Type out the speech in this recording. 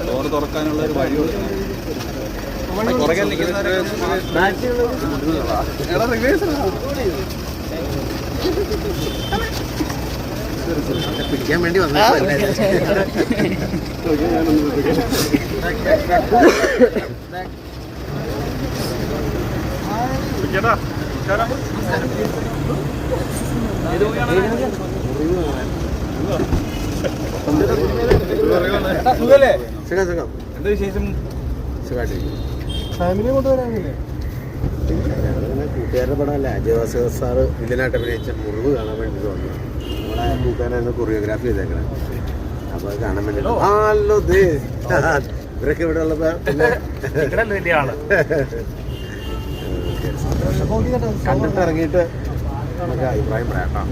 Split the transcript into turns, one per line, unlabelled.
Door തുറക്കാനുള്ള ഒരു വഴി
പിടിക്കാൻ വേണ്ടി വന്നു.
എന്താ വിശേഷം?
ഫാമിലിയെ കൊണ്ടുവരാനില്ലേ? കൂട്ടുകാരുടെ പടമല്ല, അജയവാസ സാറ് വില്ലനായിട്ട് അഭിനയിച്ച മുറിവ് കാണാൻ വേണ്ടി വന്നു. നമ്മളെ കൂട്ടുകാരാണ് കൊറിയോഗ്രാഫി ചെയ്തേക്കണേ. അപ്പൊ അത് കാണാൻ വേണ്ടി ഹലോ ഇവരൊക്കെ ഇവിടെ ഉള്ളപ്പോ കണ്ടിട്ട് ഇറങ്ങിയിട്ട് നമുക്ക് അഭിപ്രായം പറയാം.